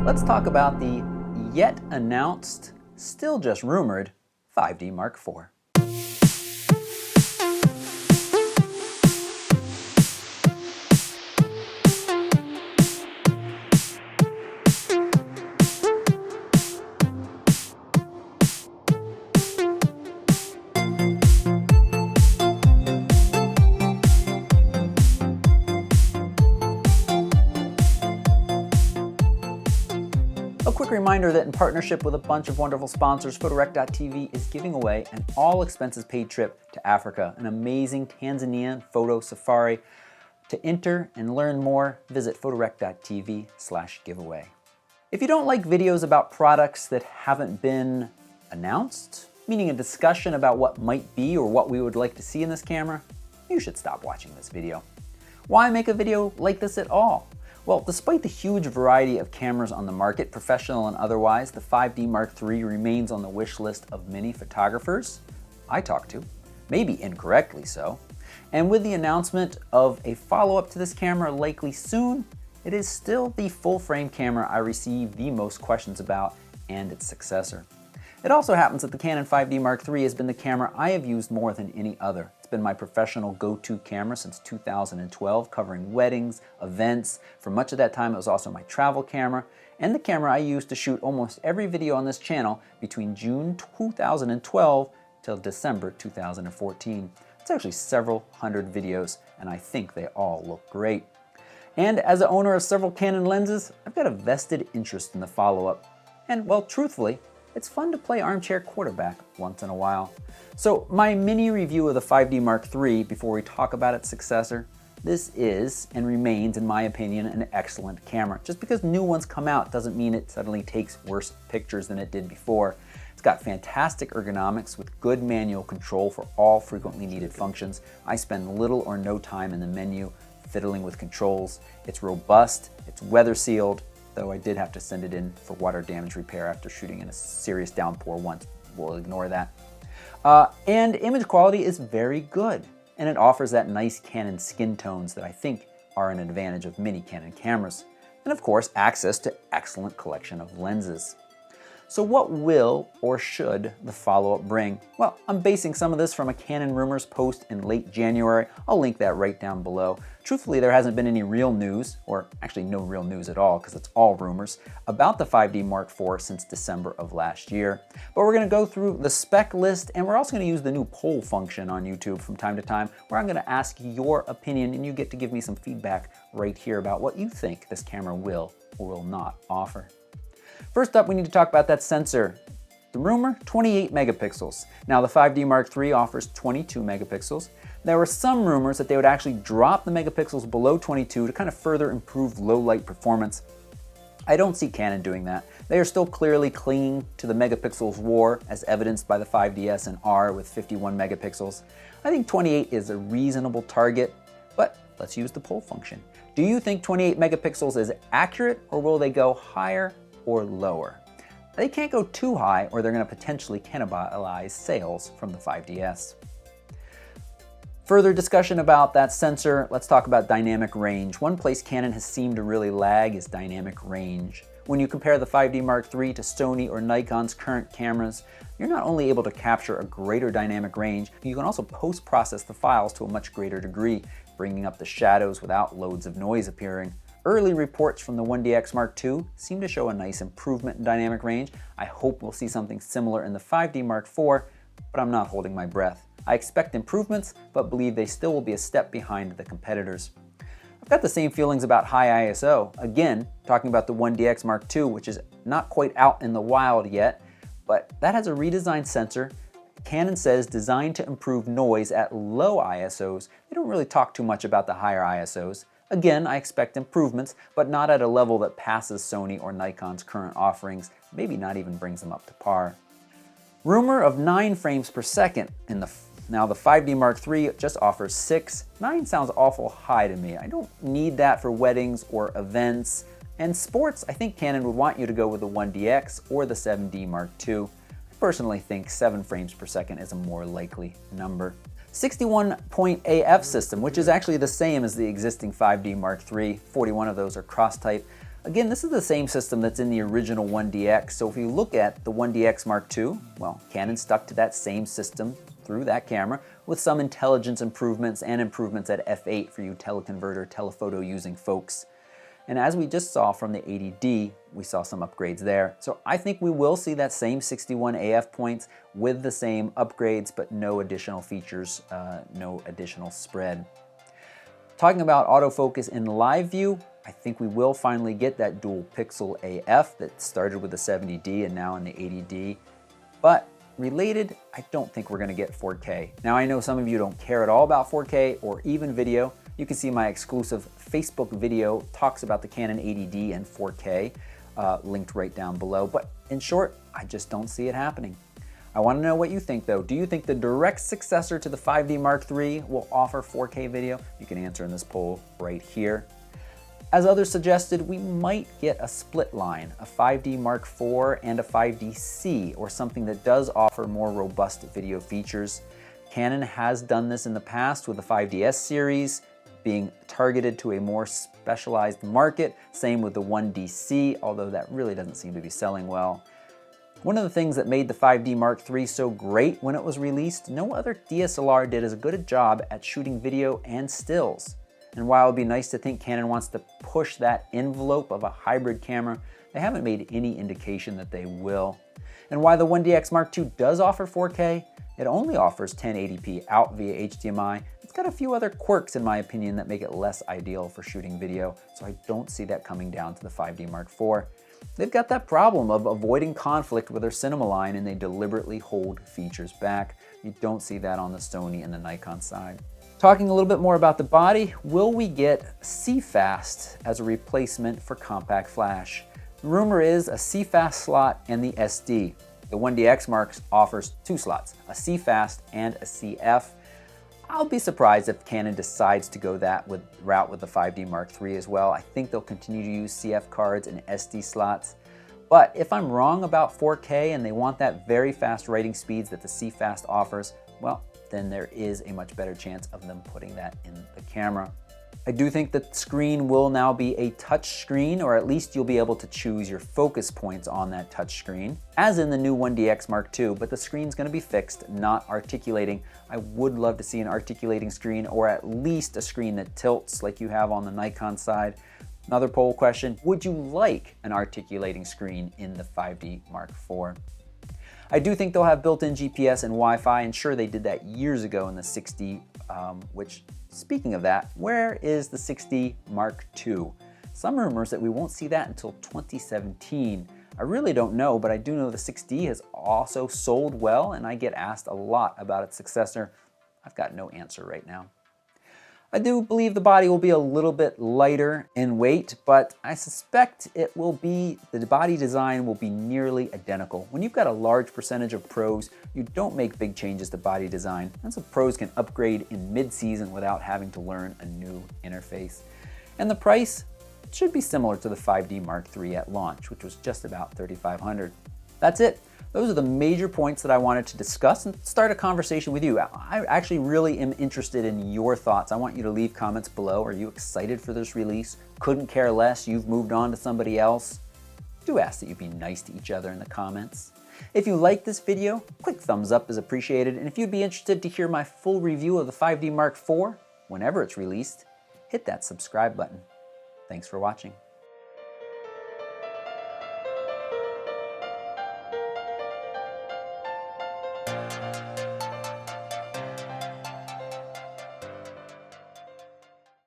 Let's talk about the yet announced, still just rumored, 5D Mark IV. A quick reminder that in partnership with a bunch of wonderful sponsors, Photorec.tv is giving away an all-expenses-paid trip to Africa, an amazing Tanzanian photo safari. To enter and learn more, visit Photorec.tv/giveaway. If you don't like videos about products that haven't been announced, meaning a discussion about what might be or what we would like to see in this camera, you should stop watching this video. Why make a video like this at all? Well, despite the huge variety of cameras on the market, professional and otherwise, the 5D Mark III remains on the wish list of many photographers I talk to, maybe incorrectly so. And with the announcement of a follow-up to this camera likely soon, it is still the full-frame camera I receive the most questions about and its successor. It also happens that the Canon 5D Mark III has been the camera I have used more than any other. It's been my professional go-to camera since 2012, covering weddings, events. For much of that time, it was also my travel camera, and the camera I used to shoot almost every video on this channel between June 2012 till December 2014. It's actually several hundred videos, and I think they all look great. And as an owner of several Canon lenses, I've got a vested interest in the follow-up. And, well, truthfully, it's fun to play armchair quarterback once in a while. So my mini review of the 5D Mark III before we talk about its successor, this is and remains, in my opinion, an excellent camera. Just because new ones come out doesn't mean it suddenly takes worse pictures than it did before. It's got fantastic ergonomics with good manual control for all frequently needed functions. I spend little or no time in the menu fiddling with controls. It's robust, it's weather sealed, though I did have to send it in for water damage repair after shooting in a serious downpour once. We'll ignore that. And image quality is very good, and it offers that nice Canon skin tones that I think are an advantage of many Canon cameras. And of course, access to excellent collection of lenses. So what will or should the follow-up bring? Well, I'm basing some of this from a Canon Rumors post in late January. I'll link that right down below. Truthfully, there hasn't been any real news, or actually no real news at all, because it's all rumors, about the 5D Mark IV since December of last year. But we're going to go through the spec list, and we're also going to use the new poll function on YouTube from time to time, where I'm going to ask your opinion, and you get to give me some feedback right here about what you think this camera will or will not offer. First up, we need to talk about that sensor. The rumor, 28 megapixels. Now the 5D Mark III offers 22 megapixels. There were some rumors that they would actually drop the megapixels below 22 to kind of further improve low light performance. I don't see Canon doing that. They are still clearly clinging to the megapixels war, as evidenced by the 5DS and R with 51 megapixels. I think 28 is a reasonable target, but let's use the poll function. Do you think 28 megapixels is accurate, or will they go higher or lower? They can't go too high, or they're going to potentially cannibalize sales from the 5DS. Further discussion about that sensor, let's talk about dynamic range. One place Canon has seemed to really lag is dynamic range. When you compare the 5D Mark III to Sony or Nikon's current cameras, you're not only able to capture a greater dynamic range, you can also post-process the files to a much greater degree, bringing up the shadows without loads of noise appearing. Early reports from the 1DX Mark II seem to show a nice improvement in dynamic range. I hope we'll see something similar in the 5D Mark IV, but I'm not holding my breath. I expect improvements, but believe they still will be a step behind the competitors. I've got the same feelings about high ISO. Again, talking about the 1DX Mark II, which is not quite out in the wild yet, but that has a redesigned sensor. Canon says designed to improve noise at low ISOs. They don't really talk too much about the higher ISOs. Again, I expect improvements, but not at a level that passes Sony or Nikon's current offerings, maybe not even brings them up to par. Rumor of 9 frames per second in now the 5D Mark III just offers 6. 9 sounds awful high to me. I don't need that for weddings or events. And sports, I think Canon would want you to go with the 1DX or the 7D Mark II. I personally think 7 frames per second is a more likely number. 61-point AF system, which is actually the same as the existing 5D Mark III. 41 of those are cross-type. Again, this is the same system that's in the original 1DX, so if you look at the 1DX Mark II, well, Canon stuck to that same system through that camera with some intelligence improvements and improvements at f8 for you teleconverter, telephoto using folks. And as we just saw from the 80D, we saw some upgrades there. So I think we will see that same 61 AF points with the same upgrades, but no additional features, no additional spread. Talking about autofocus in live view, I think we will finally get that dual pixel AF that started with the 70D and now in the 80D. But related, I don't think we're gonna get 4K. Now I know some of you don't care at all about 4K or even video. You can see my exclusive Facebook video talks about the Canon 80D and 4K, linked right down below. But in short, I just don't see it happening. I want to know what you think though. Do you think the direct successor to the 5D Mark III will offer 4K video? You can answer in this poll right here. As others suggested, we might get a split line, a 5D Mark IV and a 5DC, or something that does offer more robust video features. Canon has done this in the past with the 5DS series, being targeted to a more specialized market. Same with the 1DC, although that really doesn't seem to be selling well. One of the things that made the 5D Mark III so great when it was released, no other DSLR did as good a job at shooting video and stills. And while it'd be nice to think Canon wants to push that envelope of a hybrid camera, they haven't made any indication that they will. And while the 1DX Mark II does offer 4K, it only offers 1080p out via HDMI. It's got a few other quirks in my opinion that make it less ideal for shooting video, so I don't see that coming down to the 5D Mark IV. They've got that problem of avoiding conflict with their cinema line and they deliberately hold features back. You don't see that on the Sony and the Nikon side. Talking a little bit more about the body, will we get CFast as a replacement for compact flash? The rumor is a CFast slot and the SD. The 1DX Mark offers two slots, a CFast and a CF. I'll be surprised if Canon decides to go that route with the 5D Mark III as well. I think they'll continue to use CF cards and SD slots. But if I'm wrong about 4K and they want that very fast writing speeds that the CFast offers, well, then there is a much better chance of them putting that in the camera. I do think the screen will now be a touch screen, or at least you'll be able to choose your focus points on that touch screen, as in the new 1DX Mark II, but the screen's gonna be fixed, not articulating. I would love to see an articulating screen, or at least a screen that tilts like you have on the Nikon side. Another poll question, would you like an articulating screen in the 5D Mark IV? I do think they'll have built-in GPS and Wi-Fi, and sure, they did that years ago in the 6D, which, speaking of that, where is the 6D Mark II? Some rumors that we won't see that until 2017. I really don't know, but I do know the 6D has also sold well, and I get asked a lot about its successor. I've got no answer right now. I do believe the body will be a little bit lighter in weight, but I suspect the body design will be nearly identical. When you've got a large percentage of pros, you don't make big changes to body design, and so pros can upgrade in mid-season without having to learn a new interface. And the price should be similar to the 5D Mark III at launch, which was just about $3,500. That's it. Those are the major points that I wanted to discuss and start a conversation with you. I actually really am interested in your thoughts. I want you to leave comments below. Are you excited for this release? Couldn't care less, you've moved on to somebody else? Do ask that you be nice to each other in the comments. If you like this video, quick thumbs up is appreciated. And if you'd be interested to hear my full review of the 5D Mark IV, whenever it's released, hit that subscribe button. Thanks for watching.